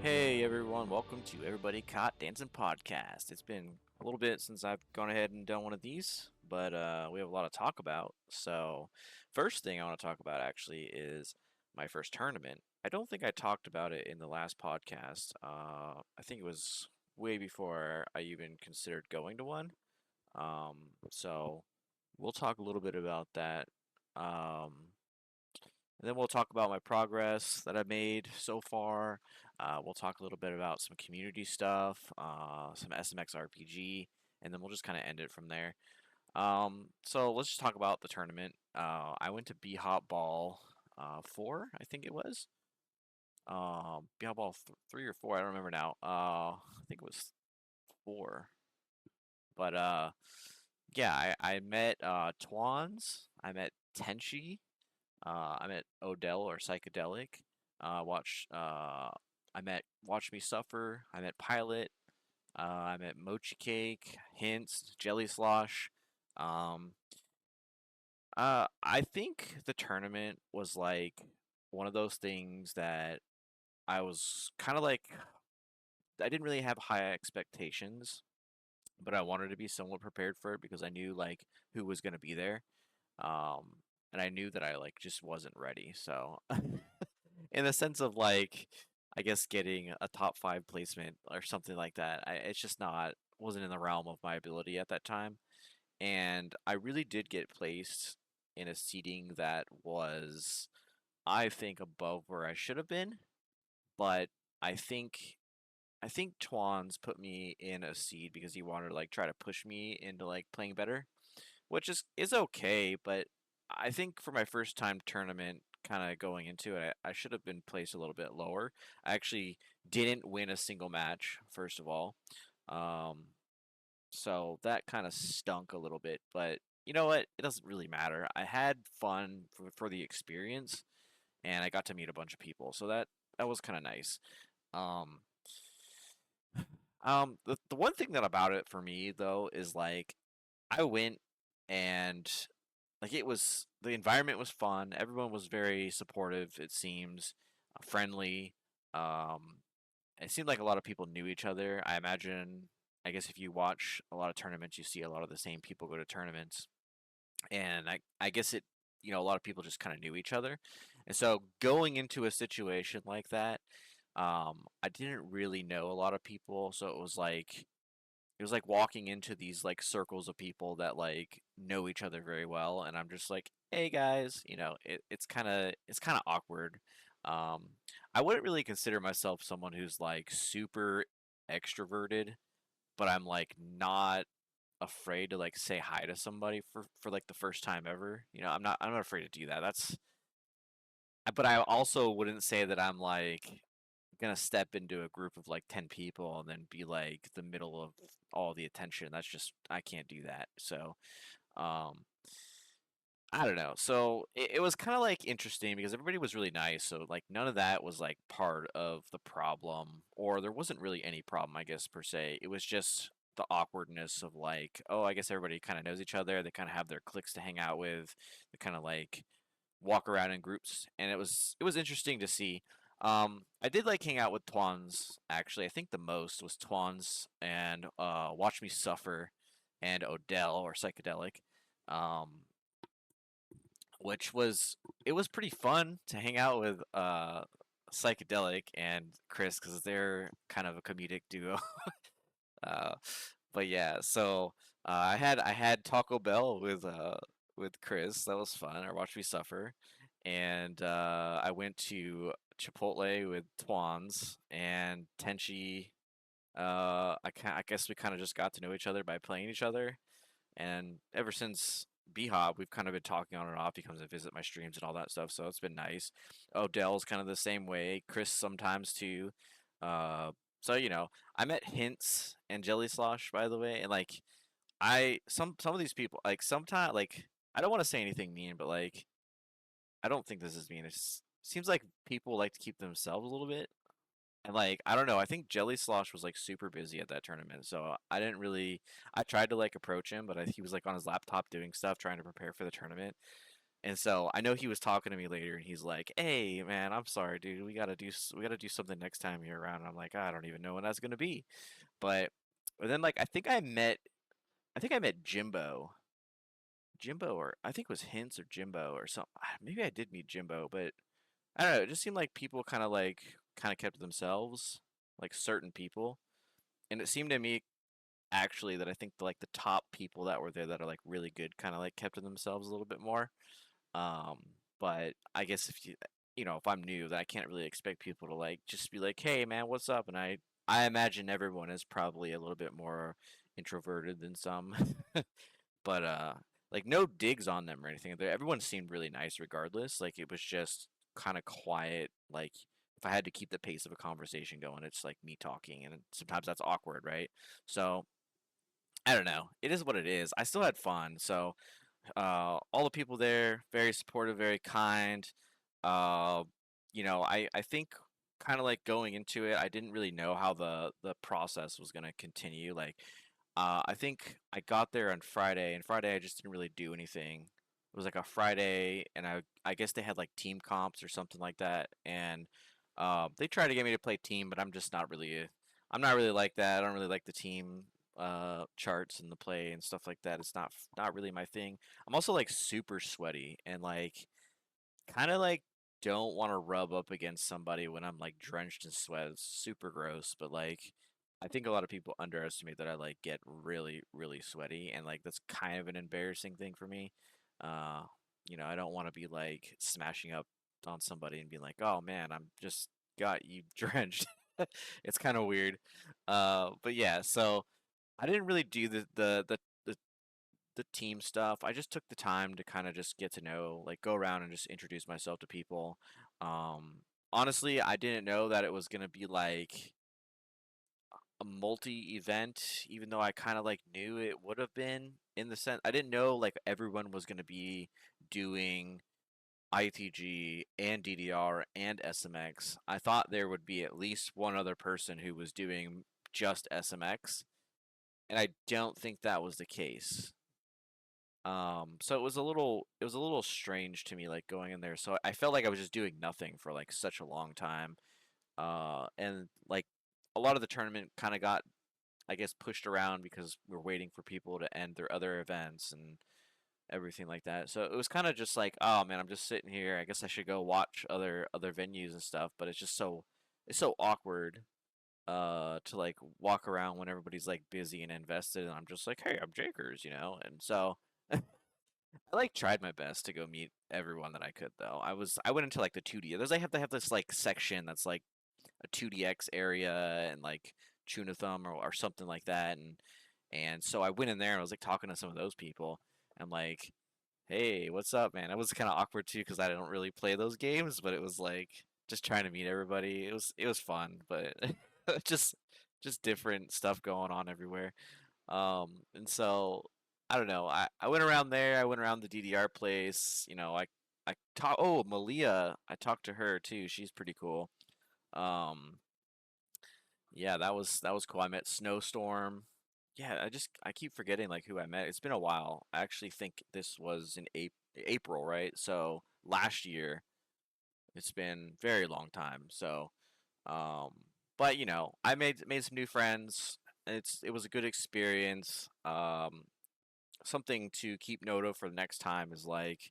Hey everyone, welcome to Everybody Caught Dancing Podcast. It's been a little bit since I've gone ahead and done one of these, but we have a lot to talk about. So, first thing I want to talk about actually is my first tournament. I don't think I talked about it in the last podcast. I think it was way before I even considered going to one. So, we'll talk a little bit about that. Um, and then we'll talk about my progress that I've made so far. We'll talk a little bit about some community stuff, some SMX RPG, and then we'll just kind of end it from there. So let's just talk about the tournament. I went to B Hop Ball 4, I think it was. B Hop Ball 3 or 4, I don't remember now. I think it was 4. But yeah, I met Twans, I met Tenshi, I met Odell or Psychodellic. Watch. I met WatchMeSuffer. I met Pilot. I met Mochi Cake, Hints, Jelly Slosh. Um, I think the tournament was like one of those things that I was kind of like. I didn't really have high expectations, but I wanted to be somewhat prepared for it because I knew like who was going to be there. Um, and I knew that I like just wasn't ready. So in the sense of like I guess getting a top 5 placement or something like that. It's just not wasn't in the realm of my ability at that time. And I really did get placed in a seating that was I think above where I should have been, but I think I think Twans put me in a seed because he wanted to like try to push me into like playing better, which is okay, but I think for my first time tournament kind of going into it, I should have been placed a little bit lower. I actually didn't win a single match, first of all. Um, so that kind of stunk a little bit, but you know what? It doesn't really matter. I had fun for the experience and I got to meet a bunch of people. So that was kind of nice. Um, the one thing that about it for me though is like I went and like it was the environment was fun. Everyone was very supportive. It seems friendly. Um, it seemed like a lot of people knew each other. I imagine. I guess if you watch a lot of tournaments, you see a lot of the same people go to tournaments, and I guess it a lot of people just kind of knew each other, and so going into a situation like that, I didn't really know a lot of people, so it was like walking into these like circles of people that like know each other very well, and I'm just like, hey guys, it's kind of awkward. um I wouldn't really consider myself someone who's like super extroverted, but I'm like not afraid to like say hi to somebody for like the first time ever. I'm not afraid to do that. That's But I also wouldn't say that I'm like gonna step into a group of like 10 people and then be like the middle of all the attention. That's just I can't do that. So um I don't know. So it was kind of like interesting because everybody was really nice. So like none of that was like part of the problem, or there wasn't really any problem, I guess, per se. It was just the awkwardness of like, oh, I guess everybody kind of knows each other. They kind of have their cliques to hang out with. They kind of like walk around in groups, and it was interesting to see. I did like hang out with Twans actually. I think the most was Twans and Watch Me Suffer and Odell or Psychodellic. Um, which was it was pretty fun to hang out with Psychedelic and Chris because they're kind of a comedic duo. uh, but yeah, so I had Taco Bell with Chris. That was fun. Or Watch Me Suffer, and I went to Chipotle with Twans and Tenshi. I guess we kind of just got to know each other by playing each other, and ever since B-Hop, we've kind of been talking on and off. He comes and visit my streams and all that stuff, so it's been nice. Odell's kind of the same way. Chris sometimes too. So I met Hints and Jelly Slosh by the way, and like some of these people like sometimes like I don't want to say anything mean, but like I don't think this is mean. It seems like people like to keep themselves a little bit. And like I don't know, I think Jelly Slosh was like super busy at that tournament, so I didn't really. I tried to like approach him, but he was like on his laptop doing stuff, trying to prepare for the tournament. And so I know he was talking to me later, and he's like, "Hey, man, I'm sorry, dude. We gotta do something next time you're around." And I'm like, I don't even know when that's gonna be. But then like I think I met Jimbo, or I think it was Hints or Jimbo or something. Maybe I did meet Jimbo, but I don't know. It just seemed like people kind of kept to themselves, like certain people, and it seemed to me actually that I think like the top people that were there that are like really good kind of like kept to themselves a little bit more. Um, but I guess if if I'm new, then I can't really expect people to like just be like, "Hey, man, what's up?" And I imagine everyone is probably a little bit more introverted than some, but like no digs on them or anything. Everyone seemed really nice regardless. Like it was just kind of quiet. Like if I had to keep the pace of a conversation going, it's like me talking, and sometimes that's awkward, right? So I don't know. It is what it is. I still had fun. So all the people there, very supportive, very kind. Uh, I think kind of like going into it, I didn't really know how the process was gonna continue. Like, I think I got there on Friday, and Friday I just didn't really do anything. It was like a Friday, and I guess they had like team comps or something like that, and they tried to get me to play team, but I'm not really like that. I don't really like the team charts and the play and stuff like that. It's not really my thing. I'm also like super sweaty and like kind of like don't want to rub up against somebody when I'm like drenched in sweat. It's super gross, but like I think a lot of people underestimate that I like get really really sweaty, and like that's kind of an embarrassing thing for me. Uh, I don't want to be like smashing up on somebody and being like, "Oh man, I'm just got you drenched." It's kind of weird. But yeah, so I didn't really do the team stuff. I just took the time to kind of just get to know, like go around and just introduce myself to people. Honestly, I didn't know that it was gonna be like a multi-event, even though I kind of like knew it would have been in the sense I didn't know like everyone was gonna be doing ITG and DDR and SMX. I thought there would be at least one other person who was doing just SMX, and I don't think that was the case. So it was a little strange to me like going in there. So I felt like I was just doing nothing for like such a long time. And like a lot of the tournament kind of got, I guess, pushed around because we're waiting for people to end their other events and everything like that. So it was kind of just like, oh man, I'm just sitting here. I guess I should go watch other venues and stuff, but it's so awkward to like walk around when everybody's like busy and invested, and I'm just like, hey, I'm Jkurs, and so I like tried my best to go meet everyone that I could though. I went into like the 2D. They have this like section that's like a 2DX area and like Chunathum or something like that, and so I went in there and I was like talking to some of those people. I'm like, "Hey, what's up, man?" It was kind of awkward too because I don't really play those games, but it was like just trying to meet everybody. It was fun, but just just different stuff going on everywhere. And so I don't know. I went around there. I went around the DDR place. I talked. Oh, Malia. I talked to her too. She's pretty cool. Um, yeah, that was cool. I met Snowstorm. Yeah, I keep forgetting like who I met. It's been a while. I actually think this was in April, right? So last year. It's been very long time. So, um, but I made some new friends. It was a good experience. Something to keep note of for the next time is like,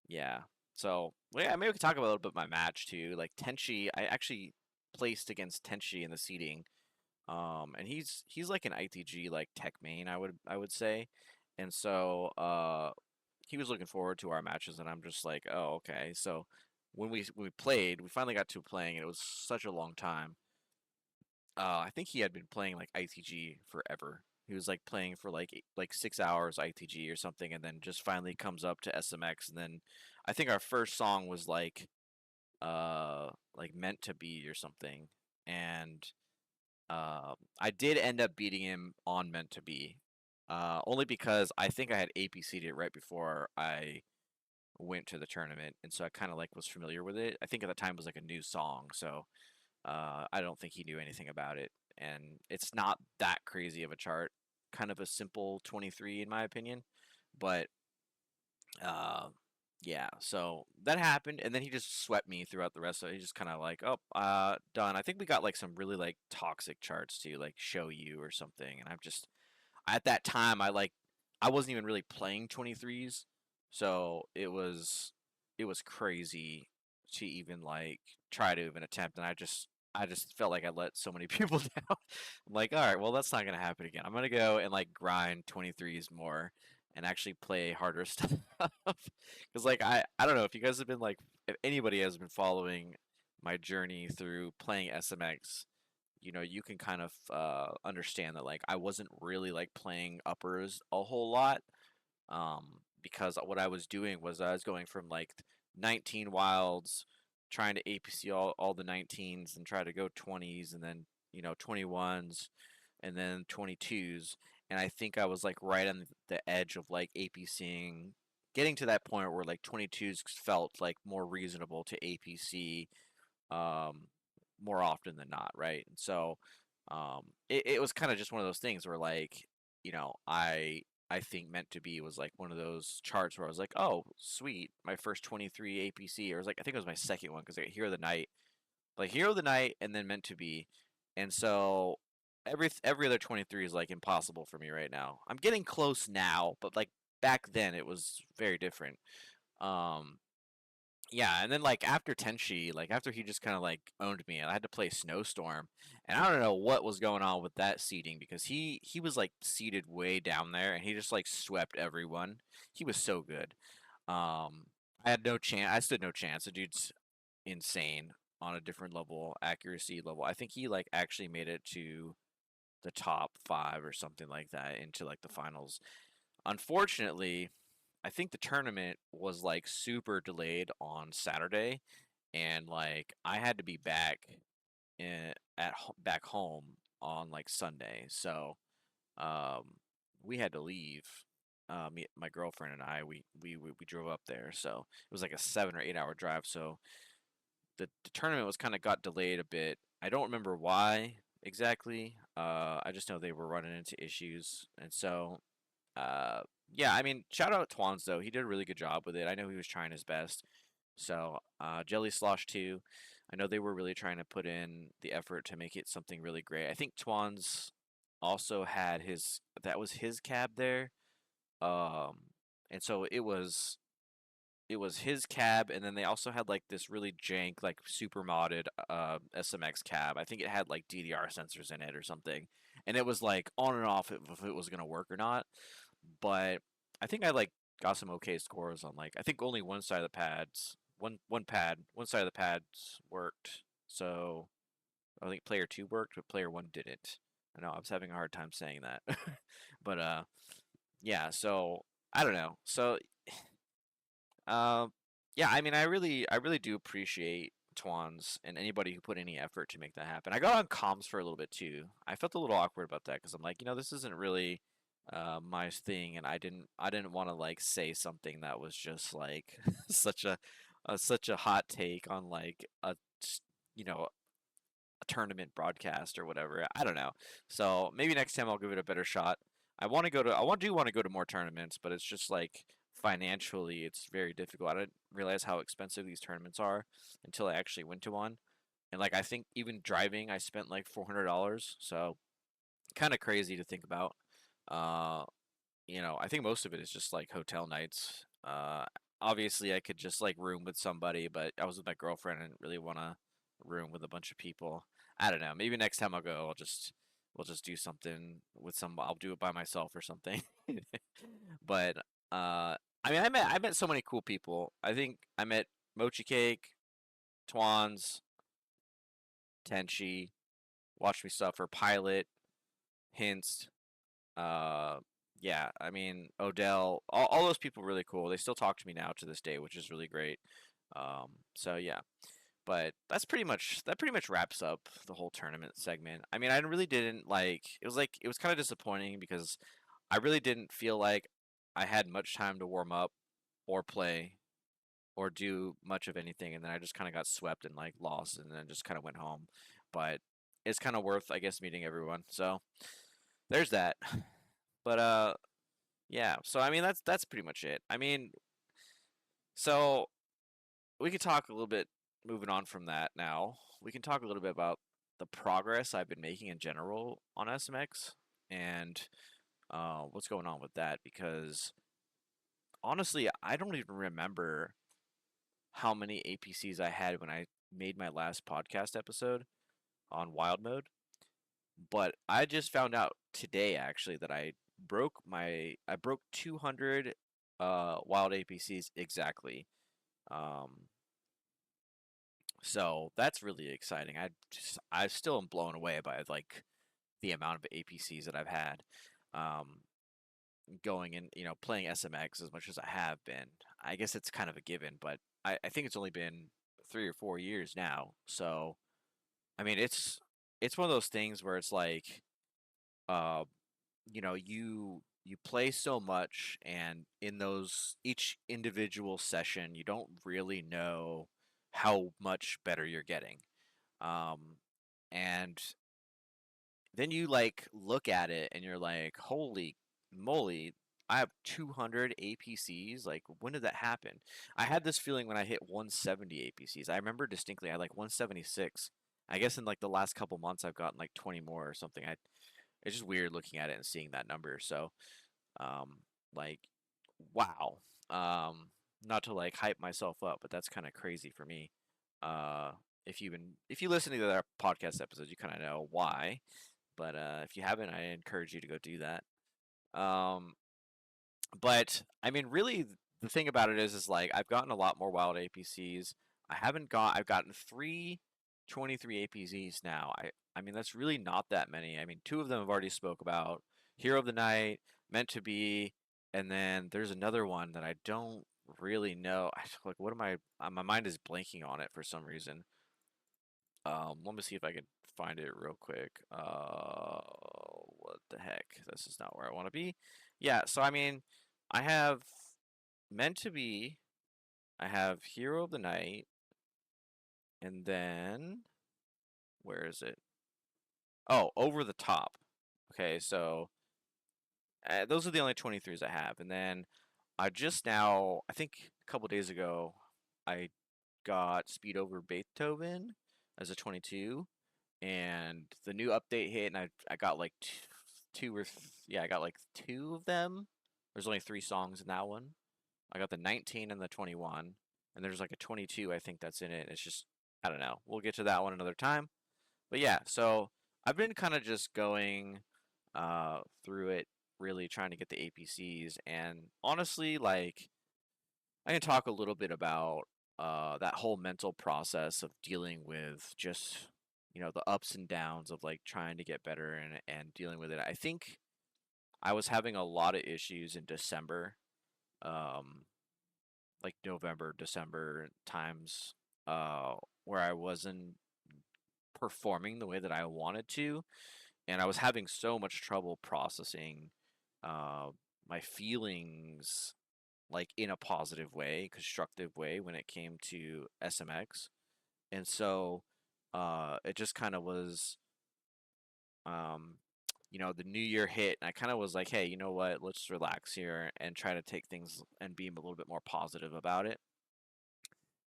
yeah. So, well, yeah, maybe we could talk about a little bit my match too. Like Tenshi, I actually placed against Tenshi in the seeding. And he's like an ITG like tech main, I would say. And so, he was looking forward to our matches, and I'm just like, oh, okay. So when we played, we finally got to playing, and it was such a long time. I think he had been playing like ITG forever. He was like playing for like 6 hours ITG or something, and then just finally comes up to SMX. And then I think our first song was like meant to be or something. And I did end up beating him on meant to be, only because I think I had APC'd it right before I went to the tournament, and so I kind of like was familiar with it. I think at the time it was like a new song, so I don't think he knew anything about it, and it's not that crazy of a chart. Kind of a simple 23 in my opinion, but yeah, so that happened, and then he just swept me throughout the rest of it. He just kind of like, oh, done. I think we got like some really like toxic charts to like show you or something, and I'm just at that time I wasn't even really playing 23s, so it was crazy to even like try to even attempt, and I just felt like I let so many people down. I'm like, all right, well that's not gonna happen again. I'm gonna go and like grind 23s more and actually play harder stuff. Because like I don't know if you guys have been like if anybody has been following my journey through playing SMX, you can kind of understand that like I wasn't really like playing uppers a whole lot, because what I was doing was I was going from like 19 wilds, trying to APC all the 19s and try to go 20s and then 21s and then 22s, and I think I was like right on the edge of like APCing, getting to that point where like 22s felt like more reasonable to APC, um, more often than not, right? And so it was kind of just one of those things where like, I think meant to be was like one of those charts where I was like, oh, sweet, my first 23 APC, or it was like I think it was my second one because I got Hero of the Night, and then meant to be, and so every other 23 is like impossible for me right now. I'm getting close now, but like back then it was very different. Um, yeah, and then like after Tenshi, like after he just kind of like owned me, and I had to play Snowstorm, and I don't know what was going on with that seeding because he was like seated way down there, and he just like swept everyone. He was so good. I had no chance. I stood no chance. The dude's insane on a different level, accuracy level. I think he like actually made it to the top 5 or something like that into like the finals. Unfortunately, I think the tournament was like super delayed on Saturday, and like I had to be back back home on like Sunday, so um, we had to leave. My girlfriend and I, we drove up there, so it was like a 7 or 8 hour drive. So the tournament was kind of got delayed a bit. I don't remember why exactly. I just know they were running into issues, and so uh, yeah, I mean, shout out Twans though. He did a really good job with it. I know he was trying his best. So, Jelly Slosh too. I know they were really trying to put in the effort to make it something really great. I think Twans also had that was his cab there. Um, and so it was his cab, and then they also had like this really jank, like super modded SMX cab. I think it had like DDR sensors in it or something, and it was like on and off if it was gonna work or not. But I think I like got some okay scores on like I think only one side of the pads, one side of the pads worked. So I think player 2 worked, but player 1 didn't. I know I was having a hard time saying that, but yeah. So I don't know. So um, yeah, I mean, I really do appreciate Twans and anybody who put any effort to make that happen. I got on comms for a little bit too. I felt a little awkward about that because I'm like, this isn't really my thing, and I didn't want to like say something that was just like such a hot take on like you know a tournament broadcast or whatever. I don't know. So maybe next time I'll give it a better shot. I want to go to more tournaments, but it's just like financially it's very difficult. I didn't realize how expensive these tournaments are until I actually went to one. And like I think even driving I spent like $400. So kind of crazy to think about. Uh I think most of it is just like hotel nights. Obviously I could just like room with somebody, but I was with my girlfriend and didn't really want to room with a bunch of people. I don't know. Maybe next time I'll go, we'll just do something with some. I'll do it by myself or something. But I mean, I met so many cool people. I think I met Mochi Cake, Twans, Tenshi, Watch Me Suffer, Pilot, Hints. Uh, yeah, I mean Odell, all those people really cool. They still talk to me now to this day, which is really great. So yeah, but that pretty much wraps up the whole tournament segment. I mean, I really didn't it was kind of disappointing because I really didn't feel like I had much time to warm up or play or do much of anything, and then I just kind of got swept and like lost, and then just kind of went home. But it's kind of worth, I guess, meeting everyone. So there's that. But yeah. So I mean, that's pretty much it. I mean, So we could talk a little bit, moving on from that now. We can talk a little bit about the progress I've been making in general on SMX and what's going on with that, because honestly, I don't even remember how many APCs I had when I made my last podcast episode on wild mode, but I just found out today actually that I broke 200 wild APCs exactly. Um, so that's really exciting. I still am blown away by like the amount of APCs that I've had. Um, Going and playing SMX as much as I have been. I guess it's kind of a given, but I think it's only been 3 or 4 years now. So I mean, it's one of those things where it's like, uh, you play so much, and in those each individual session, you don't really know how much better you're getting. Um, and then you like look at it and you're like, holy moly, I have 200 APCs. Like, when did that happen? I had this feeling when I hit 170 APCs. I remember distinctly I had like 176. I guess in like the last couple months I've gotten like 20 more or something. It's just weird looking at it and seeing that number. So, um, like, wow. Um, Not to like hype myself up, but that's kind of crazy for me. Uh, if you listen to the other podcast episodes, you kind of know why. But if you haven't, I encourage you to go do that. Um, but I mean, really, the thing about it is like I've gotten a lot more wild APCs. I've gotten 323 APCs now. I mean, that's really not that many. I mean, two of them I've already spoke about: Hero of the Night, Meant to Be, and then there's another one that I don't really know. Like, what am I? My mind is blanking on it for some reason. Let me see if I can find it real quick. What the heck? This is not where I want to be. Yeah, so I mean, I have Meant to Be, I have Hero of the Night, and then where is it? Oh, Over the Top. Okay, so those are the only 23s I have, and then I just now, I think a couple days ago, I got Speed Over Beethoven as a 22, and the new update hit, and I got like yeah, I got like two of them. There's only three songs in that one. I got the 19 and the 21, and there's like a 22 I think that's in it. It's just, I don't know. We'll get to that one another time. But yeah, so I've been kind of just going through it, really trying to get the APCs, and honestly, like, I can talk a little bit about that whole mental process of dealing with just the ups and downs of like trying to get better and dealing with it. I think I was having a lot of issues in December, um, like November, December times, uh, where I wasn't performing the way that I wanted to, and I was having so much trouble processing uh, my feelings like in a positive way, constructive way when it came to SMX. And so it just kind of was, um, the new year hit, and I kind of was like, hey, you know what? Let's relax here and try to take things and be a little bit more positive about it.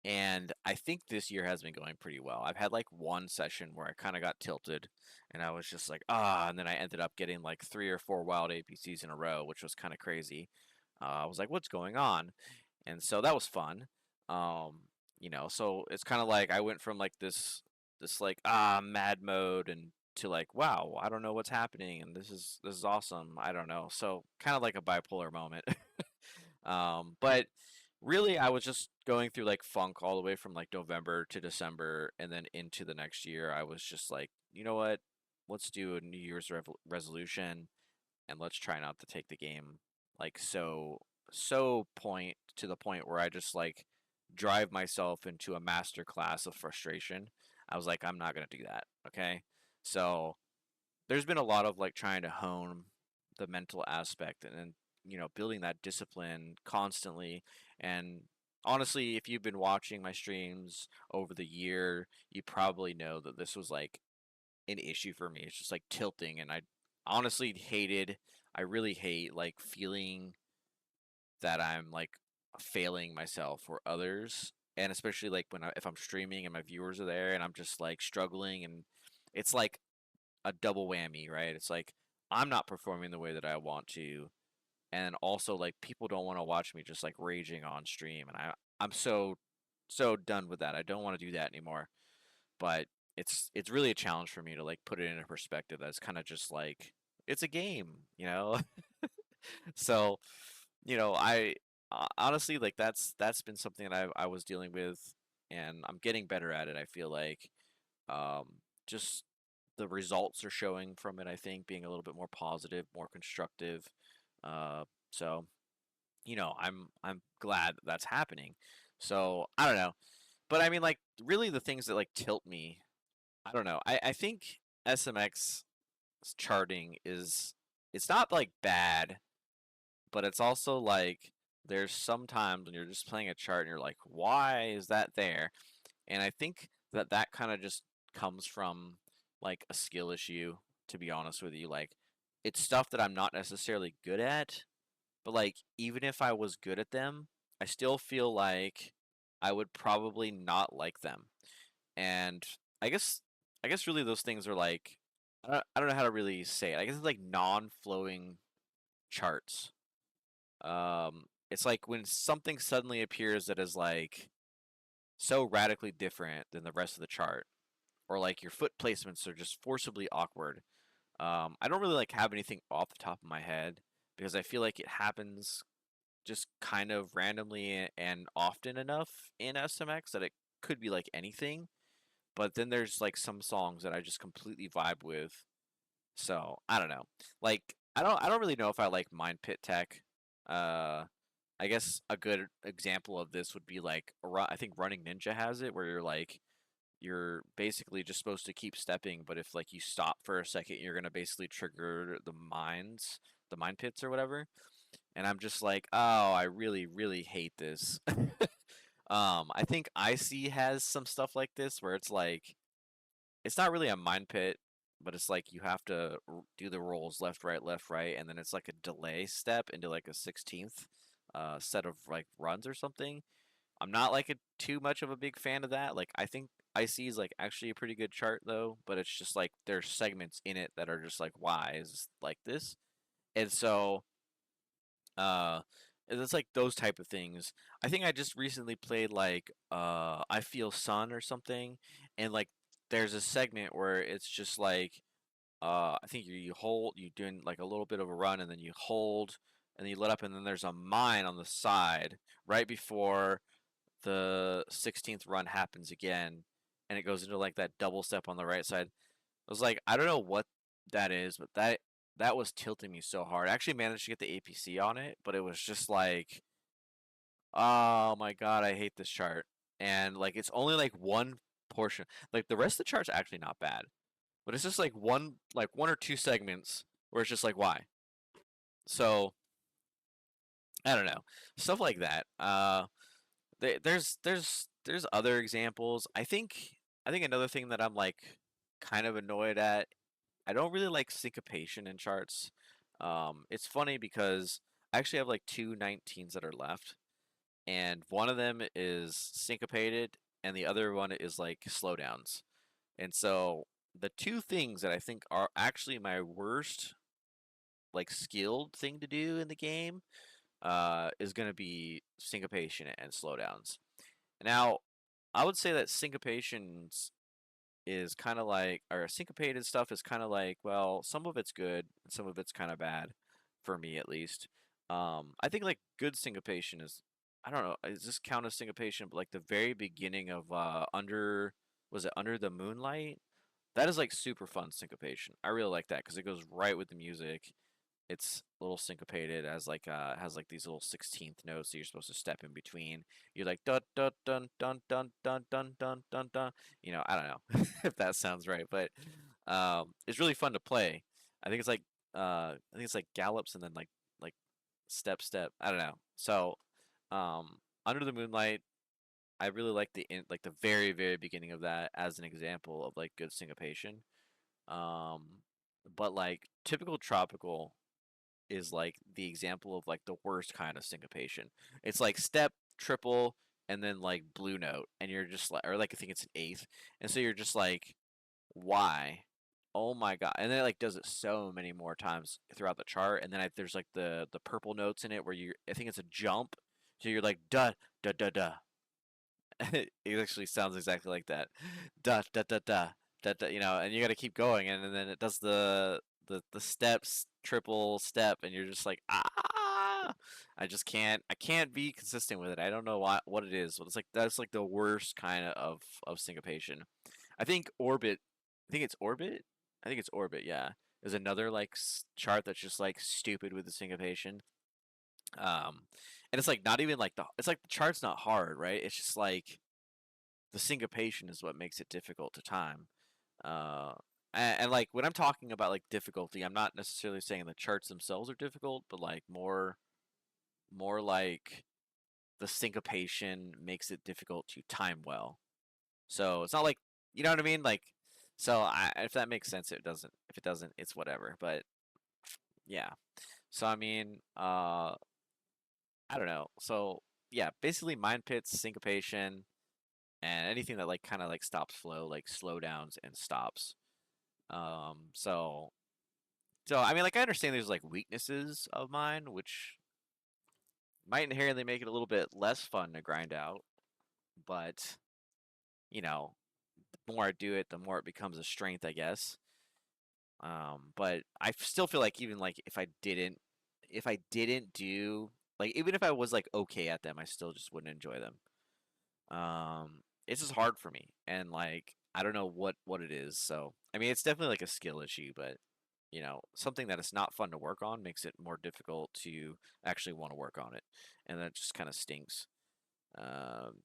And I think this year has been going pretty well. I've had like one session where I kind of got tilted and I was just like, and then I ended up getting like 3 or 4 wild APCs in a row, which was kind of crazy. I was like, what's going on? And so that was fun. So it's kind of like I went from like this like mad mode and to like, wow, I don't know what's happening, and this is awesome. I don't know. So kind of like a bipolar moment. But really, I was just going through like funk all the way from like November to December, and then into the next year. I was just like, you know what? Let's do a New Year's resolution, and let's try not to take the game like so point to the point where I just like drive myself into a master class of frustration. I was like, I'm not gonna do that. Okay, so there's been a lot of like trying to hone the mental aspect, and then building that discipline constantly. And honestly, if you've been watching my streams over the year, you probably know that this was like an issue for me. It's just like tilting, and I really hate like feeling that I'm like failing myself or others, and especially like if I'm streaming and my viewers are there and I'm just like struggling, and it's like a double whammy, right? It's like I'm not performing the way that I want to, and also like people don't want to watch me just like raging on stream, and I'm so done with that. I don't want to do that anymore. But it's really a challenge for me to like put it into perspective. That's kind of just like it's a game. So, I honestly like that's been something that I was dealing with, and I'm getting better at it. I feel like just the results are showing from it. I think being a little bit more positive, more constructive. So I'm glad that that's happening. So I don't know, but I mean, like really the things that like tilt me. I don't know. I think SMX charting is it's not like bad, but it's also like there's some times when you're just playing a chart and you're like, why is that there? And I think that that kind of just comes from like a skill issue, to be honest with you. Like, it's stuff that I'm not necessarily good at, but like, even if I was good at them, I still feel like I would probably not like them. And I guess, I guess really those things are like, I don't know how to really say it. I guess it's like non-flowing charts. It's like when something suddenly appears that is like so radically different than the rest of the chart, or like your foot placements are just forcibly awkward. I don't really like have anything off the top of my head because I feel like it happens just kind of randomly and often enough in SMX that it could be like anything. But then there's like some songs that I just completely vibe with. So I don't know. Like I don't really know if I like Mind Pit Tech. Uh, I guess a good example of this would be like I think Running Ninja has it where you're basically just supposed to keep stepping, but if like you stop for a second, you're gonna basically trigger the mind pits or whatever. And I'm just like, oh, I really, really hate this. I think Icy has some stuff like this where it's like it's not really a mind pit, but it's like you have to do the rolls left, right, and then it's like a delay step into like a 16th set of like runs or something. I'm not like too much of a big fan of that. Like I think IC is like actually a pretty good chart though, but it's just like there's segments in it that are just like why is like this, and so uh, it's like those type of things. I think I just recently played like I Feel Sun or something, and like there's a segment where it's just like I think you hold you doing like a little bit of a run and then you hold and then you let up and then there's a mine on the side right before the 16th run happens again, and it goes into like that double step on the right side. I was like, I don't know what that is, but that was tilting me so hard. I actually managed to get the APC on it, but it was just like, oh my god, I hate this chart. And like it's only like one portion. Like the rest of the chart's actually not bad, but it's just like one or two segments where it's just like why. So I don't know, stuff like that. There's other examples. I think another thing that I'm like kind of annoyed at. I don't really like syncopation in charts. It's funny because I actually have like two 19s that are left, and one of them is syncopated, and the other one is like slowdowns. And so the two things that I think are actually my worst like skilled thing to do in the game is going to be syncopation and slowdowns. Now, I would say that syncopations is kind of like, or syncopated stuff is kind of like, well, some of it's good and some of it's kind of bad, for me at least. I think like good syncopation is, I don't know, is this count as syncopation? But like the very beginning of was it Under the Moonlight? That is like super fun syncopation. I really like that because it goes right with the music. It's a little syncopated as like has like these little 16th notes that you're supposed to step in between. You're like dun dun dun dun dun dun dun dun dun dun. I don't know if that sounds right, but it's really fun to play. I think it's like gallops and then like step step. I don't know. So Under the Moonlight, I really like like the very very beginning of that as an example of like good syncopation. Um, but like typical tropical. is like the example of like the worst kind of syncopation. It's like step, triple, and then like blue note, and you're just like, or like I think it's an eighth, and so you're just like, why? Oh my god! And then it like does it so many more times throughout the chart, and then there's like the purple notes in it where you, I think it's a jump, so you're like da da da da. It actually sounds exactly like that, da da da da da da. You know, and you got to keep going, and then it does the steps, triple step, and you're just like, ah. I just can't. I can't be consistent with it. I don't know what it is. But it's like that's like the worst kind of syncopation. I think orbit. I think it's orbit. I think it's orbit. Yeah, there's another like chart that's just like stupid with the syncopation. Um, and it's like not even like it's like the chart's not hard, right? It's just like the syncopation is what makes it difficult to time. Uh, and like when I'm talking about like difficulty, I'm not necessarily saying the charts themselves are difficult, but like more like the syncopation makes it difficult to time well. So it's not like, you know what I mean? Like, so if that makes sense, it doesn't. If it doesn't, it's whatever. But yeah. So I mean, I don't know. So yeah, basically mind pits, syncopation, and anything that like kind of like stops flow, like slowdowns and stops. So I mean, like I understand there's like weaknesses of mine, which might inherently make it a little bit less fun to grind out, but you know, the more I do it, the more it becomes a strength, I guess. But I still feel like even like if I didn't do like even if I was like okay at them, I still just wouldn't enjoy them. It's just hard for me, and like I don't know what it is. So I mean, it's definitely like a skill issue, but you know, something that is not fun to work on makes it more difficult to actually want to work on it, and that just kind of stinks. Um,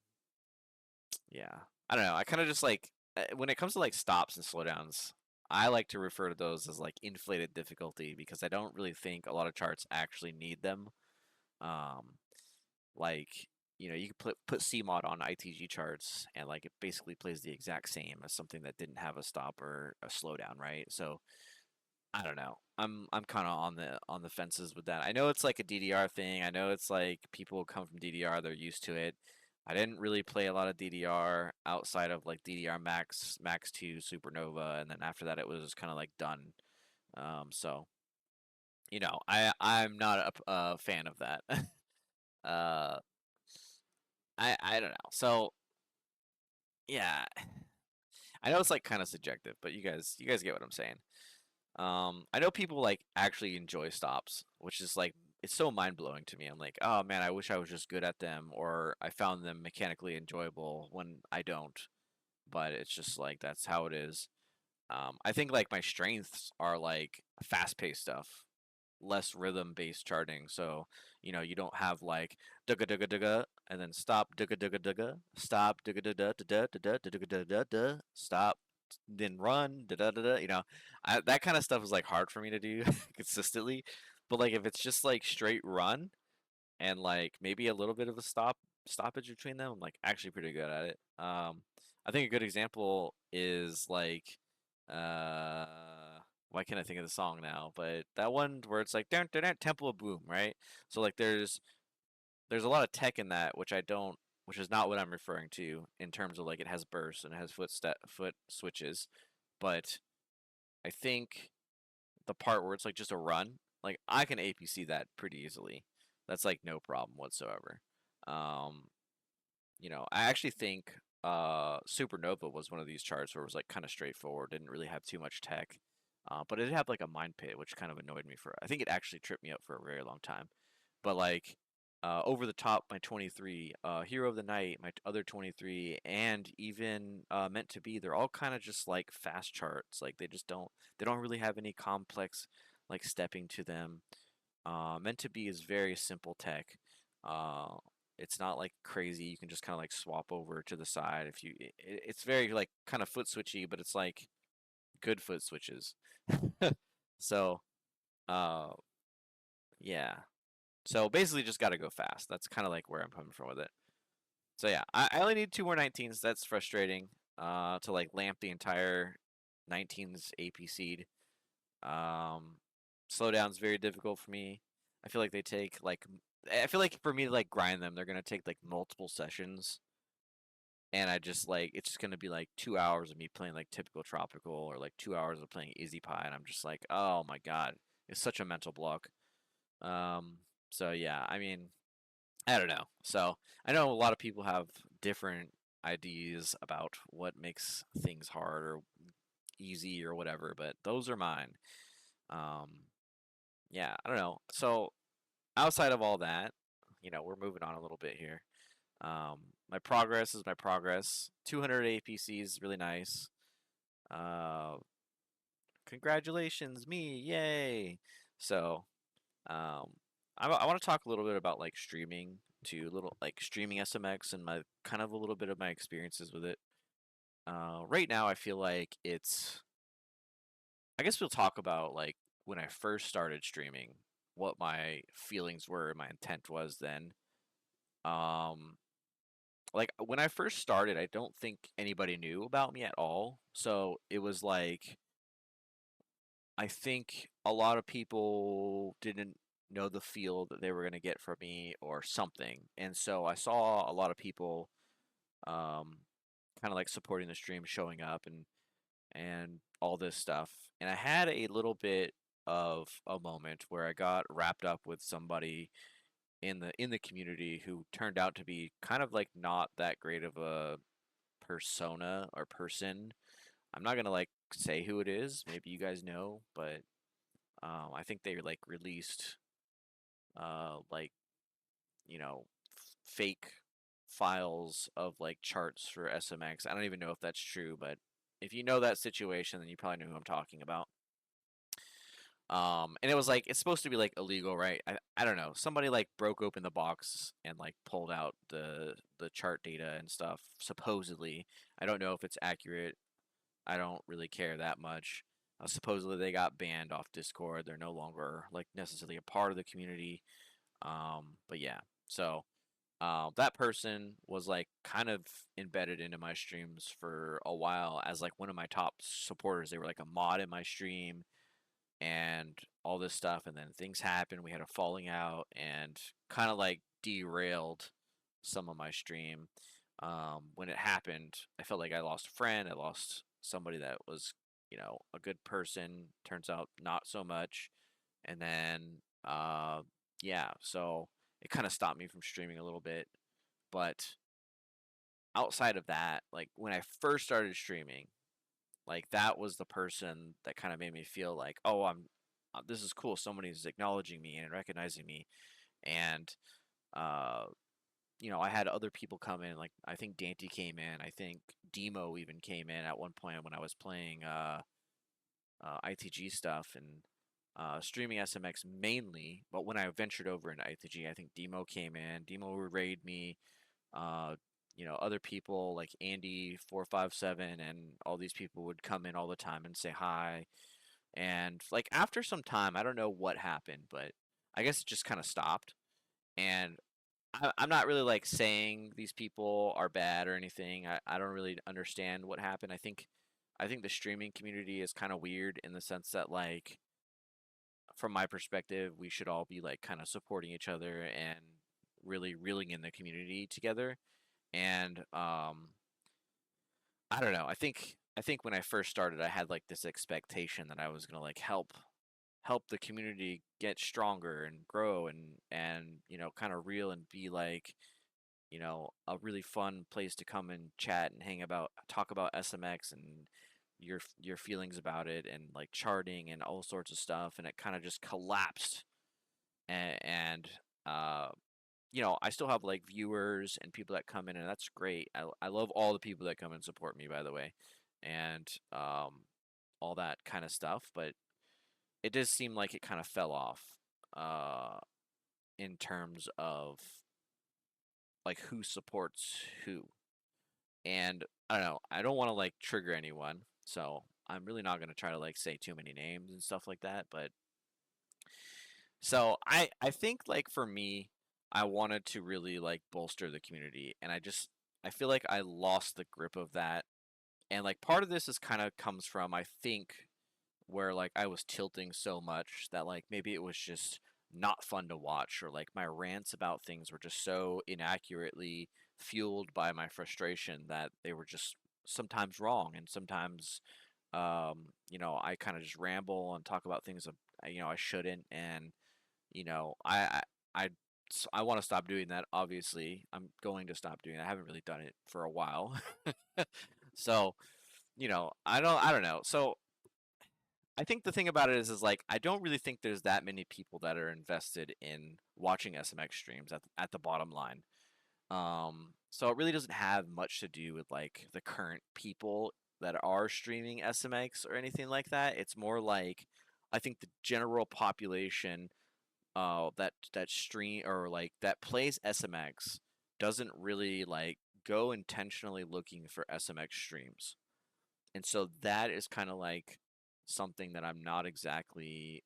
yeah, I don't know. I kind of just like when it comes to like stops and slowdowns, I like to refer to those as like inflated difficulty because I don't really think a lot of charts actually need them. Um, like you know, you could put CMOD on ITG charts and like it basically plays the exact same as something that didn't have a stop or a slowdown, right? So I don't know. I'm kind of on the fences with that. I know it's like a DDR thing. I know it's like people who come from DDR, they're used to it. I didn't really play a lot of DDR outside of like DDR Max, Max 2, Supernova, and then after that it was kind of like done. So you know, I'm not a fan of that. uh, I don't know. So yeah, I know it's like kind of subjective, but you guys get what I'm saying. I know people like actually enjoy stops, which is like it's so mind blowing to me. I'm like, oh man, I wish I was just good at them, or I found them mechanically enjoyable when I don't. But it's just like that's how it is. I think like my strengths are like fast paced stuff, less rhythm based charting. So you know you don't have like dugga dugga dugga and then stop dugga dugga dugga stop dugga dugga dugga dugga dugga dugga dugga stop then run da da da da. You know, that kind of stuff is like hard for me to do consistently. But like if it's just like straight run and like maybe a little bit of a stoppage between them, I'm like actually pretty good at it. I think a good example is like uh why can't I think of the song now? But that one where it's like dun, dun, dun, Temple of Boom, right? So like there's a lot of tech in that which I don't which is not what I'm referring to in terms of like it has bursts and it has foot switches, but I think the part where it's like just a run, like I can APC that pretty easily. That's like no problem whatsoever. Um, you know, I actually think Supernova was one of these charts where it was like kind of straightforward, didn't really have too much tech. But it had like a mind pit, which kind of annoyed me for. I think it actually tripped me up for a very long time. But like over the top, my 23, Hero of the Night, my other 23, and even Meant to Be, they're all kind of just like fast charts. Like they don't really have any complex like stepping to them. Meant to Be is very simple tech. Uh, it's not like crazy. You can just kind of like swap over to the side if you. It's very like kind of foot switchy, but it's like good foot switches. So, uh, yeah. So basically, just got to go fast. That's kind of like where I'm coming from with it. So yeah, I only need two more 19s. That's frustrating. To like lamp the entire 19s AP seed. Um, Slowdown's very difficult for me. I feel like they take like I feel like for me to like grind them, they're gonna take like multiple sessions, and I just like it's just gonna be like 2 hours of me playing like typical tropical or like 2 hours of playing easy pie, and I'm just like, oh my god, it's such a mental block. Um, so yeah, I mean, I don't know. So I know a lot of people have different ideas about what makes things hard or easy or whatever, but those are mine. Um, yeah, I don't know. So outside of all that, we're moving on a little bit here. My progress is my progress. 200 APC is really nice. Uh, Congratulations, me, yay! So, um, I want to talk a little bit about like streaming to little like streaming SMX and my kind of a little bit of my experiences with it. Right now, I feel like it's. I guess we'll talk about like when I first started streaming, what my feelings were, my intent was then. Um, like when I first started, I don't think anybody knew about me at all. So it was like I think a lot of people didn't know the feel that they were going to get from me or something. And so I saw a lot of people um kind of like supporting the stream, showing up and all this stuff. And I had a little bit of a moment where I got wrapped up with somebody in the community who turned out to be kind of like not that great of a persona or person. I'm not gonna like say who it is. Maybe you guys know, but I think they like released like fake files of like charts for SMX. I don't even know if that's true, but if you know that situation, then you probably know who I'm talking about. And it was like it's supposed to be like illegal, right? I don't know. Somebody like broke open the box and like pulled out the chart data and stuff. Supposedly, I don't know if it's accurate. I don't really care that much. Supposedly, they got banned off Discord. They're no longer like necessarily a part of the community. But yeah, so that person was like kind of embedded into my streams for a while as like one of my top supporters. They were like a mod in my stream and all this stuff, and then things happened. We had a falling out and kind of like derailed some of my stream. When it happened, I felt like I lost a friend. I lost somebody that was, a good person. Turns out not so much. And then, yeah, so it kind of stopped me from streaming a little bit. But outside of that, like when I first started streaming, like that was the person that kind of made me feel like, oh, this is cool. Somebody's acknowledging me and recognizing me, and uh, I had other people come in. Like I think Daaanty came in. I think Dimo even came in at one point when I was playing ITG stuff and streaming SMX mainly. But when I ventured over into ITG, I think Dimo came in. Dimo would raid me. Uh, other people like Andy457 and all these people would come in all the time and say hi. And like after some time, I don't know what happened, but I guess it just kind of stopped. And I'm not really like saying these people are bad or anything. I don't really understand what happened. I think the streaming community is kind of weird in the sense that like from my perspective, we should all be like kind of supporting each other and really reeling in the community together. And I don't know. I think when I first started, I had like this expectation that I was gonna like help the community get stronger and grow and kind of reel and be like a really fun place to come and chat and talk about SMX and your feelings about it and like charting and all sorts of stuff, and it kind of just collapsed. And I still have like viewers and people that come in, and that's great. I love all the people that come and support me, by the way, and all that kind of stuff. But it does seem like it kind of fell off uh, in terms of like who supports who. And I don't know. I don't want to like trigger anyone, so I'm really not gonna try to like say too many names and stuff like that. But so I think like for me, I wanted to really like bolster the community, and I feel like I lost the grip of that. And like part of this is kind of comes from I think where like I was tilting so much that like maybe it was just not fun to watch, or like my rants about things were just so inaccurately fueled by my frustration that they were just sometimes wrong, and sometimes I kind of just ramble and talk about things I shouldn't. And you know I I I want to stop doing that. Obviously, I'm going to stop doing it. I haven't really done it for a while. So, I don't know. So, I think the thing about it is like I don't really think there's that many people that are invested in watching SMX streams at the bottom line. So it really doesn't have much to do with like the current people that are streaming SMX or anything like that. It's more like I think the general population that stream or like that plays SMX doesn't really like go intentionally looking for SMX streams. And so that is kind of like something that I'm not exactly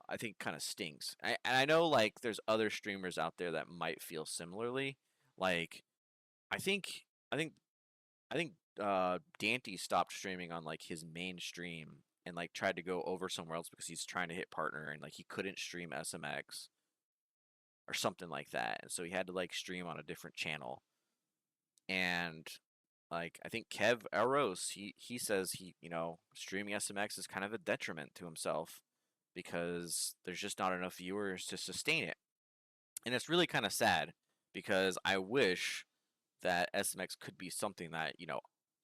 I think kind of stinks. And I know like there's other streamers out there that might feel similarly. Like I think I think I think Daaanty stopped streaming on like his main stream and like tried to go over somewhere else because he's trying to hit partner, and like he couldn't stream SMX or something like that. And so he had to like stream on a different channel. And like I think Kev Eros, he says streaming SMX is kind of a detriment to himself because there's just not enough viewers to sustain it. And it's really kind of sad because I wish that SMX could be something that,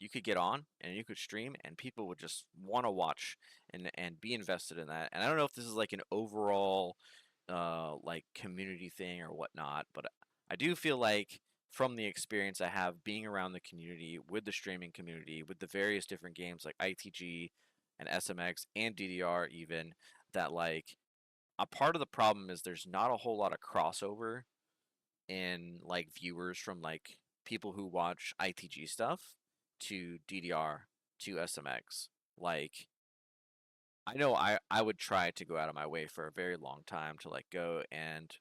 you could get on and you could stream and people would just want to watch and be invested in that. And I don't know if this is like an overall like community thing or whatnot, but I do feel like from the experience I have being around the community, with the streaming community, with the various different games like ITG and SMX and DDR even, that like a part of the problem is there's not a whole lot of crossover in like viewers from like people who watch ITG stuff to DDR to SMX. Like I know I would try to go out of my way for a very long time to like go and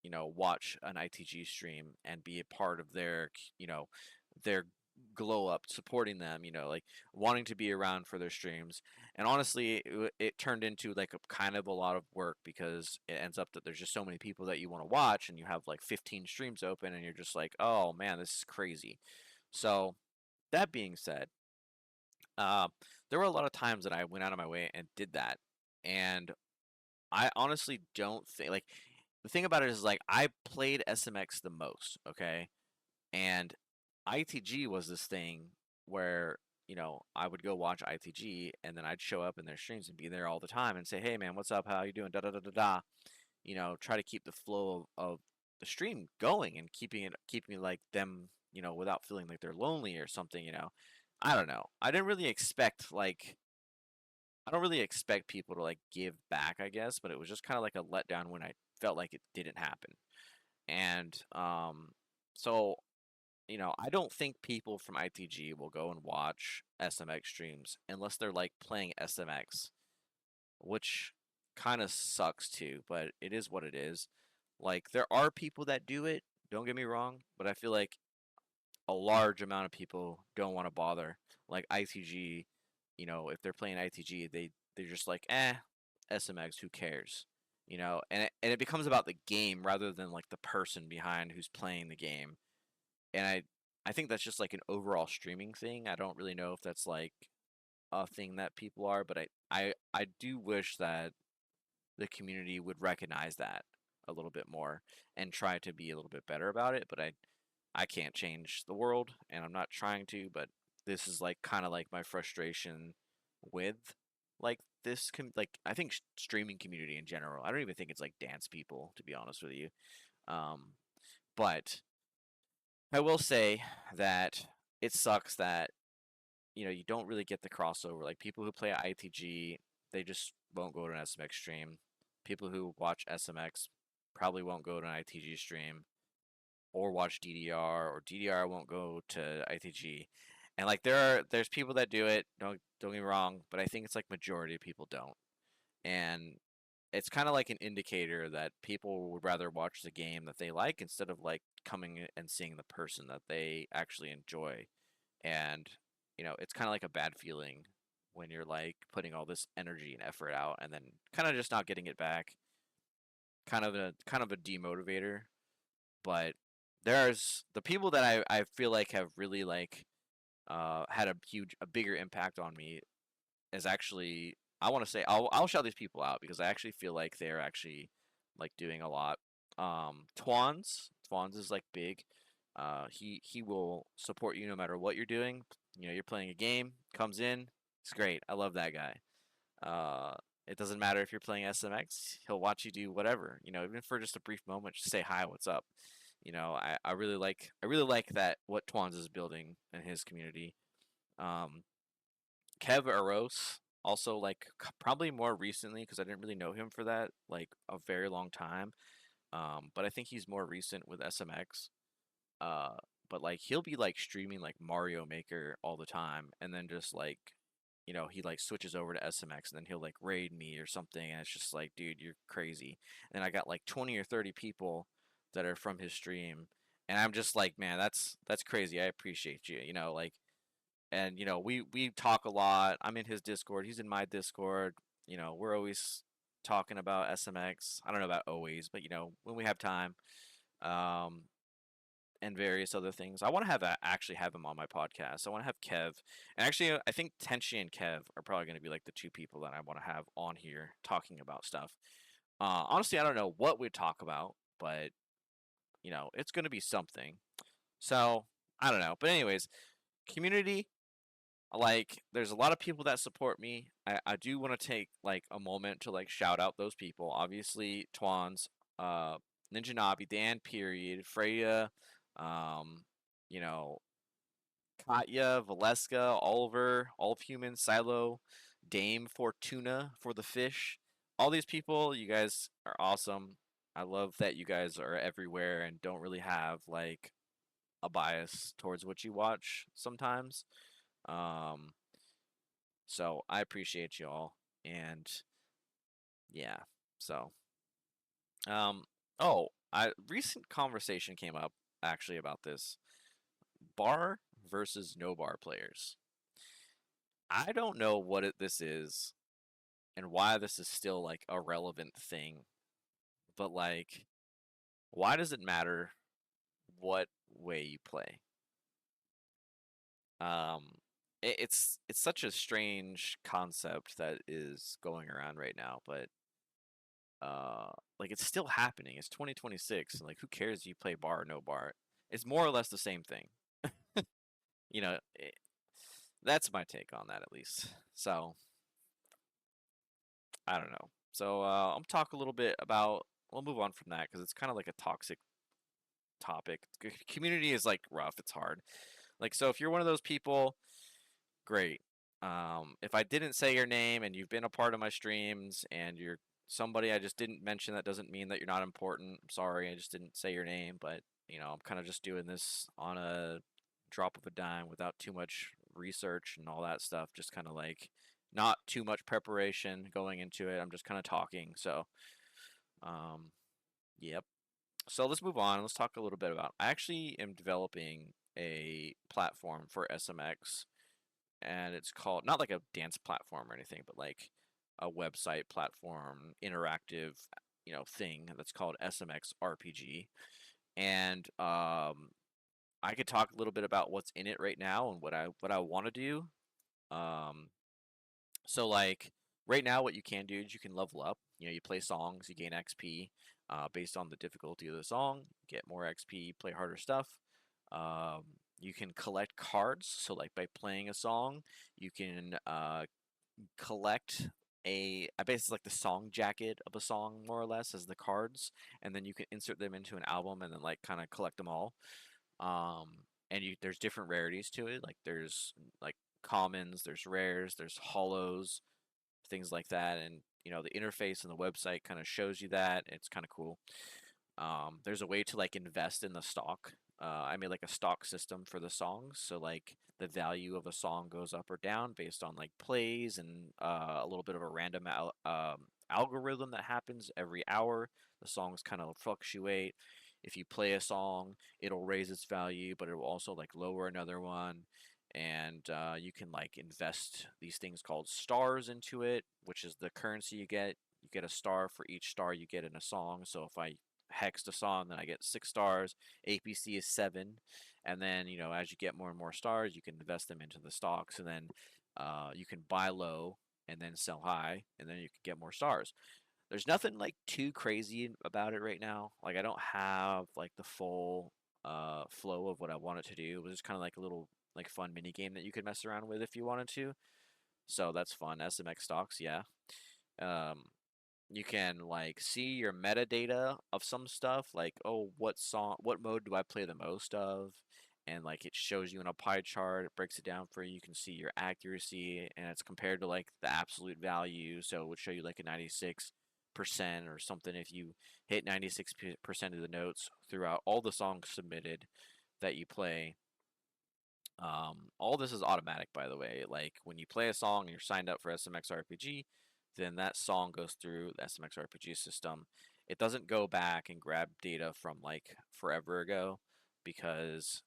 watch an ITG stream and be a part of their glow up, supporting them, like wanting to be around for their streams. And honestly, it turned into like a kind of a lot of work because it ends up that there's just so many people that you want to watch, and you have like 15 streams open, and you're just like, oh man, this is crazy. So that being said, uh, there were a lot of times that I went out of my way and did that, and I honestly don't think like the thing about it is like I played SMX the most, okay? And ITG was this thing where, I would go watch ITG and then I'd show up in their streams and be there all the time and say, "Hey man, what's up? How you doing?" Da da da da da. Try to keep the flow of the stream going and keeping like them, without feeling like they're lonely or something. I don't know. I don't really expect people to like give back, I guess, but it was just kind of like a letdown when I felt like it didn't happen. And so I don't think people from ITG will go and watch SMX streams unless they're like playing SMX, which kind of sucks too, but it is what it is. Like there are people that do it, don't get me wrong, but I feel like a large amount of people don't want to bother. Like ITG, if they're playing ITG, they're just like, SMX, who cares? And it becomes about the game rather than like the person behind who's playing the game. And I think that's just like an overall streaming thing. I don't really know if that's like a thing that people are, but I do wish that the community would recognize that a little bit more and try to be a little bit better about it. But I can't change the world, and I'm not trying to. But this is like kind of like my frustration with like like I think streaming community in general. I don't even think it's like dance people, to be honest with you. Um, but I will say that it sucks that you don't really get the crossover. Like people who play ITG, they just won't go to an SMX stream. People who watch SMX probably won't go to an ITG stream or watch DDR, or DDR won't go to ITG. And like there's people that do it, don't get me wrong, but I think it's like majority of people don't. And it's kind of like an indicator that people would rather watch the game that they like instead of like coming and seeing the person that they actually enjoy. And it's kind of like a bad feeling when you're like putting all this energy and effort out and then kind of just not getting it back. Kind of a demotivator. But there's the people that I feel like have really like had a bigger impact on me is actually, I want to say I'll shout these people out because I actually feel like they're actually like doing a lot. Twans is like big. He will support you no matter what you're doing. You know, you're playing a game, comes in, it's great. I love that guy. Uh, it doesn't matter if you're playing SMX, he'll watch you do whatever. You know, even for just a brief moment, just say hi, what's up. You know, I really like that what Twans is building in his community. Um, Kev Aros also like probably more recently because I didn't really know him for that like a very long time. But I think he's more recent with SMX. Uh, but like he'll be like streaming like Mario Maker all the time, and then just like, you know, he like switches over to SMX, and then he'll like raid me or something, and it's just like, dude, you're crazy. And I got like 20 or 30 people that are from his stream, and I'm just like, man, that's crazy. I appreciate you, you know, like, and you know, we talk a lot. I'm in his Discord, he's in my Discord. You know, we're always talking about SMX. I don't know about always, but you know, when we have time. Um, and various other things. I want to actually have him on my podcast. I want to have Kev, and actually, I think Tenshi and Kev are probably going to be like the two people that I want to have on here talking about stuff. Honestly, I don't know what we'd talk about, but you know, it's going to be something. So I don't know, but anyways, community. Like, there's a lot of people that support me. I do want to take like a moment to like shout out those people. Obviously, Twans, uh, NinjaNabi, DanPeriod, Freyja, um, you know, Katya, Valeska, Oliver, All of Human, Silo, Dame, Fortuna for the fish. All these people, you guys are awesome. I love that you guys are everywhere and don't really have like a bias towards what you watch sometimes. Um, so I appreciate you all, and yeah. So, um, oh, I recent conversation came up actually about this bar versus no bar players. I don't know what this is and why this is still like a relevant thing, but like, why does it matter what way you play? Um, it's such a strange concept that is going around right now, but uh like it's still happening. It's 2026 and like who cares if you play bar or no bar? It's more or less the same thing. You know, that's my take on that at least. So, I don't know. So, I'll talk a little bit about we'll move on from that because it's kind of like a toxic topic. Community is like rough, it's hard. Like so if you're one of those people, great. If I didn't say your name and you've been a part of my streams and you're somebody I just didn't mention, that doesn't mean that you're not important. I'm sorry, I just didn't say your name, but you know, I'm kind of just doing this on a drop of a dime without too much research and all that stuff. Just kind of like not too much preparation going into it. I'm just kind of talking. So, um, yep. So let's move on. Let's talk a little bit about. I actually am developing a platform for SMX, and it's called not like a dance platform or anything, but like a website platform, interactive, you know, thing that's called SMX RPG. And I could talk a little bit about what's in it right now and what I want to do. Um, so like right now, what you can do is you can level up. You know, you play songs, you gain XP based on the difficulty of the song. Get more XP, play harder stuff. Um, you can collect cards. So like by playing a song, you can collect I basically like the song jacket of a song more or less as the cards, and then you can insert them into an album and then like kind of collect them all. And there's different rarities to it. Like there's like commons, there's rares, there's hollows, things like that. And you know the interface and the website kind of shows you that. It's kind of cool. There's a way to like invest in the stock. I made like a stock system for the songs, so like the value of a song goes up or down based on like plays and a little bit of a random algorithm that happens every hour. The songs kind of fluctuate. If you play a song, it'll raise its value, but it will also like lower another one. and you can like invest these things called stars into it, which is the currency you get. You get a star for each star you get in a song. So if I hexed a song, then I get 6 stars. APC is 7, and then as you get more and more stars, you can invest them into the stocks, and then you can buy low and then sell high, and then you can get more stars. There's nothing like too crazy about it right now. Like I don't have like the full flow of what I want it to do. It was just kind of like a little like fun mini game that you could mess around with if you wanted to. So that's fun. SMX stocks, yeah. Um, you can like see your metadata of some stuff, like what mode do I play the most of, and like it shows you in a pie chart. It breaks it down for you. You can see your accuracy, and it's compared to like the absolute value. So it would show you like a 96% or something if you hit 96% of the notes throughout all the songs submitted that you play. All this is automatic, by the way. Like when you play a song and you're signed up for SMX RPG, then that song goes through the SMX RPG system. It doesn't go back and grab data from like forever ago because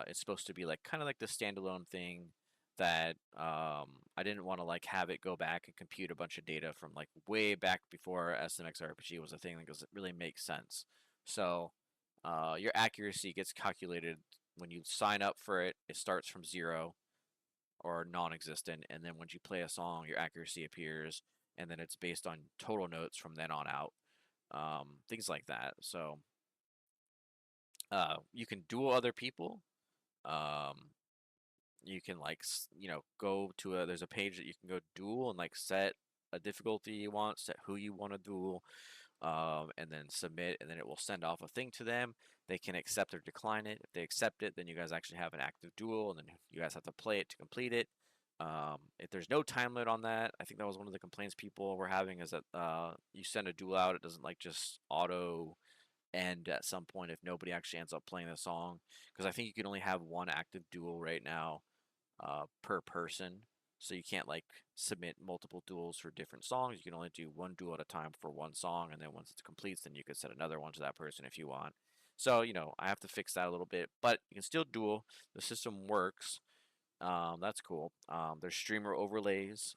it's supposed to be like kind of like the standalone thing that I didn't want to like have it go back and compute a bunch of data from like way back before SMX RPG was a thing because it really makes sense. So your accuracy gets calculated when you sign up for it. It starts from 0 or non-existent, and then when you play a song, your accuracy appears, and then it's based on total notes from then on out. Things like that. So you can duel other people. Um, you can like go to there's a page that you can go duel and like set a difficulty you want, set who you want to duel, and then submit, and then it will send off a thing to them. They can accept or decline it. If they accept it, then you guys actually have an active duel, and then you guys have to play it to complete it. If there's no time limit on that, I think that was one of the complaints people were having, is that you send a duel out, it doesn't like just auto end at some point if nobody actually ends up playing the song, because I think you can only have one active duel right now per person. So you can't like submit multiple duels for different songs. You can only do one duel at a time for one song, and then once it completes, then you can set another one to that person if you want. So I have to fix that a little bit, but you can still duel. The system works. That's cool. There's streamer overlays.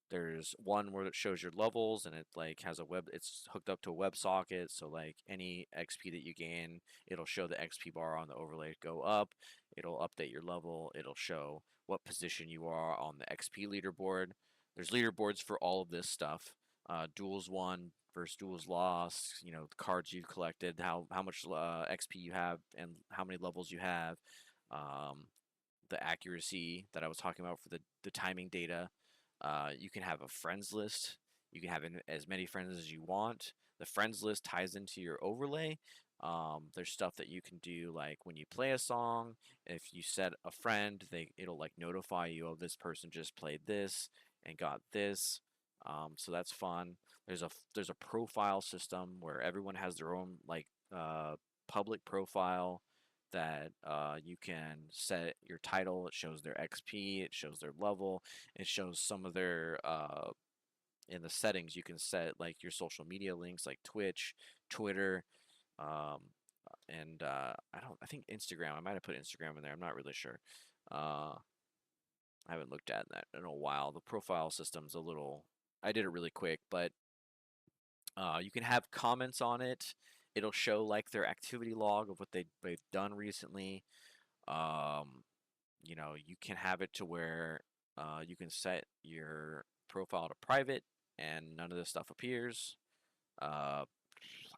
There's one where it shows your levels, and it like has a web. It's hooked up to a WebSocket, so like any XP that you gain, it'll show the XP bar on the overlay go up. It'll update your level. It'll show what position you are on the XP leaderboard. There's leaderboards for all of this stuff. Duels won versus duels lost. The cards you've collected, how much XP you have, and how many levels you have. Um, the accuracy that I was talking about for the timing data. You can have a friends list. You can have as many friends as you want. The friends list ties into your overlay. There's stuff that you can do, like when you play a song, if you set a friend, it'll like notify you, oh, this person just played this and got this. So that's fun. There's a profile system where everyone has their own like public profile that you can set your title. It shows their XP, it shows their level, it shows some of their in the settings you can set like your social media links like Twitch, Twitter, um, and I think Instagram. I might have put Instagram in there. I'm not really sure. Uh, I haven't looked at that in a while. The profile system's a little. I did it really quick, but you can have comments on it. It'll show like their activity log of what they've done recently. Um, you can have it to where you can set your profile to private and none of this stuff appears. Uh,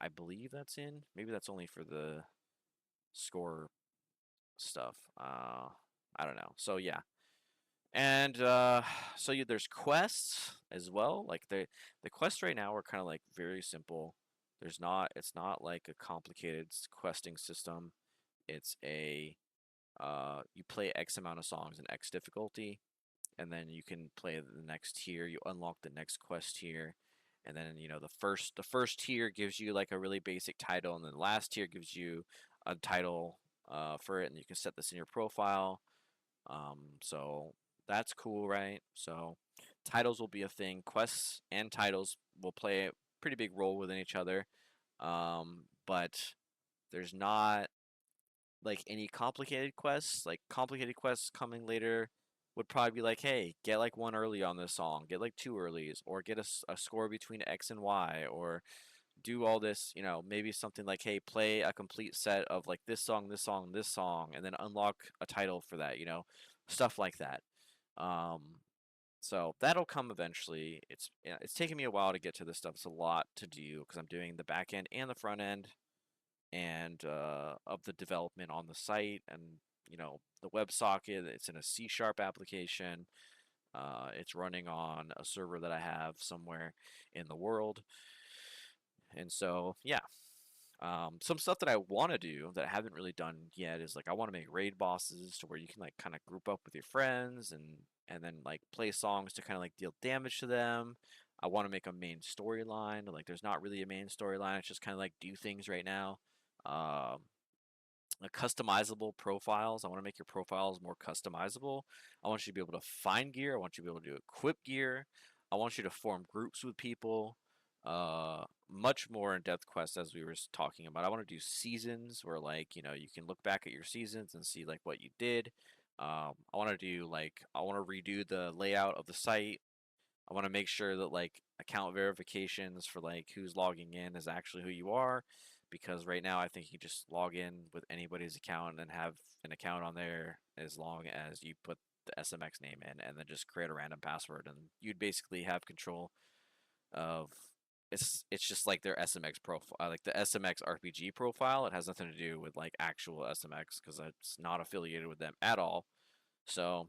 I believe that's in. Maybe that's only for the score stuff. I don't know. So yeah, and there's quests as well. Like the quests right now are kind of like very simple. It's not like a complicated questing system. It's a you play X amount of songs in X difficulty, and then you can play the next tier. You unlock the next quest tier, and then the first tier gives you like a really basic title, and then the last tier gives you a title for it, and you can set this in your profile. So that's cool, right? So titles will be a thing. Quests and titles will play a pretty big role within each other, but there's not like any complicated quests coming later would probably be like, hey, get like one early on this song, get like two earlies, or get a score between X and Y, or do all this, maybe something like, hey, play a complete set of like this song, this song, this song, and then unlock a title for that, stuff like that. Um, so that'll come eventually. It's taking me a while to get to this stuff. It's a lot to do because I'm doing the back end and the front end and of the development on the site, and the WebSocket. It's in a C# application. It's running on a server that I have somewhere in the world, and so yeah. Some stuff that I want to do that I haven't really done yet is like I want to make raid bosses to where you can like kind of group up with your friends and then like play songs to kind of like deal damage to them. I want to make a main storyline. Like there's not really a main storyline. It's just kind of like do things right now. Um, like customizable profiles. I want to make your profiles more customizable. I want you to be able to find gear. I want you to be able to equip gear. I want you to form groups with people. Much more in-depth quests as we were talking about. I want to do seasons where like you can look back at your seasons and see like what you did. I want to do like I want to redo the layout of the site. I want to make sure that like account verifications for like who's logging in is actually who you are, because right now I think you just log in with anybody's account and have an account on there as long as you put the SMX name in and then just create a random password, and you'd basically have control of it's just like their SMX profile, like the SMX RPG profile. It has nothing to do with like actual SMX because it's not affiliated with them at all. So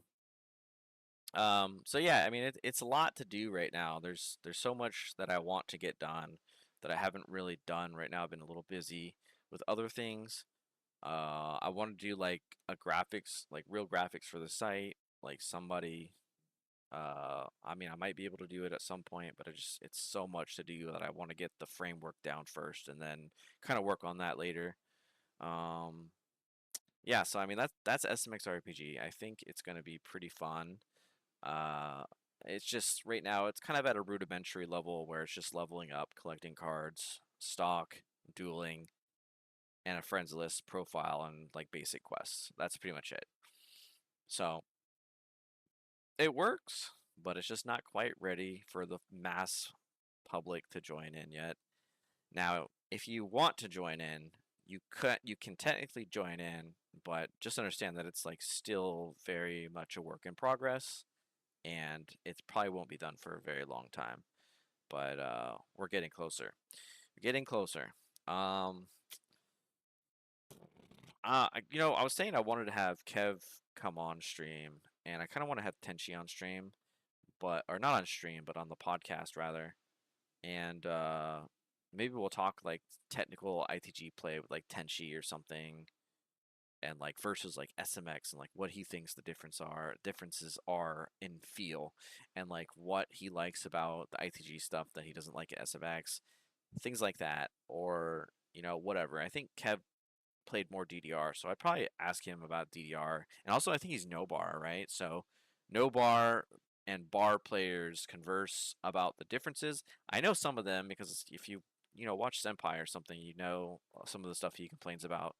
so yeah, I mean it's a lot to do right now. There's so much that I want to get done that I haven't really done right now. I've been a little busy with other things. I want to do like a graphics, like real graphics for the site, like somebody. I mean, I might be able to do it at some point, but it's so much to do that I want to get the framework down first and then kind of work on that later. Um, yeah, so I mean that's SMX RPG. I think it's gonna be pretty fun. Uh, it's just right now it's kind of at a rudimentary level where it's just leveling up, collecting cards, stock, dueling, and a friends list profile and like basic quests. That's pretty much it. So it works, but it's just not quite ready for the mass public to join in yet. Now, if you want to join in, you can technically join in, but just understand that it's like still very much a work in progress, and it probably won't be done for a very long time. But we're getting closer. We're getting closer. I was saying I wanted to have Kev come on stream, and I kind of want to have Tenshi on stream, or not on stream, but on the podcast rather. And maybe we'll talk like technical ITG play with like Tenshi or something, and like versus like SMX and like what he thinks the differences are in feel, and like what he likes about the ITG stuff that he doesn't like at SMX, things like that, or whatever. I think Kev played more DDR, so I'd probably ask him about DDR. And also, I think he's no bar, right? So, no bar and bar players converse about the differences. I know some of them because if you watch Senpi or something, some of the stuff he complains about.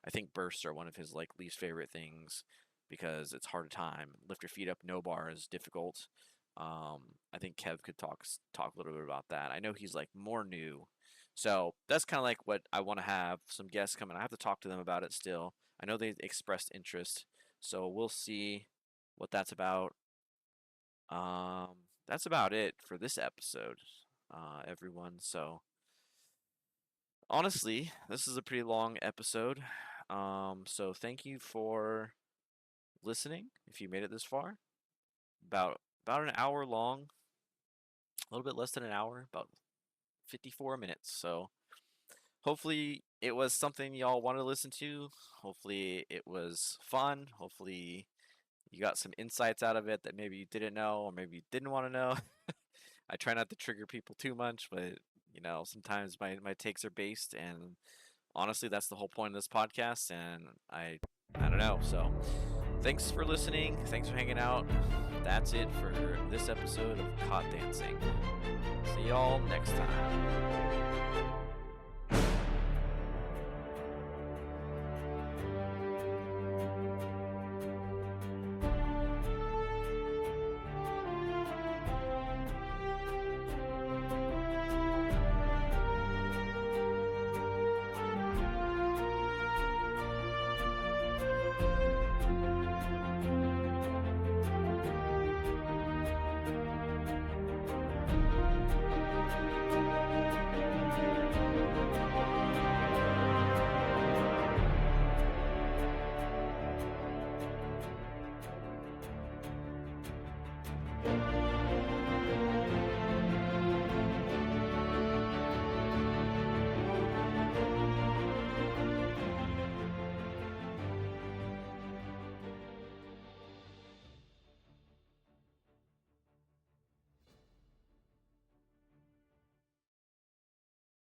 I think bursts are one of his like least favorite things because it's hard to time. Lift your feet up, no bar is difficult. I think Kev could talk a little bit about that. I know he's like more new, so that's kind of like what I want to have some guests come in. I have to talk to them about it still. I know they expressed interest, so we'll see what that's about. That's about it for this episode, everyone. So honestly, this is a pretty long episode. So thank you for listening. If you made it this far, about an hour long, a little bit less than an hour, about 54 minutes. So hopefully it was something y'all wanted to listen to. Hopefully it was fun. Hopefully you got some insights out of it that maybe you didn't know or maybe you didn't want to know. I try not to trigger people too much, but sometimes my takes are based, and honestly that's the whole point of this podcast, and I don't know. So thanks for listening. Thanks for hanging out. That's it for this episode of Caught Dancing. See y'all next time.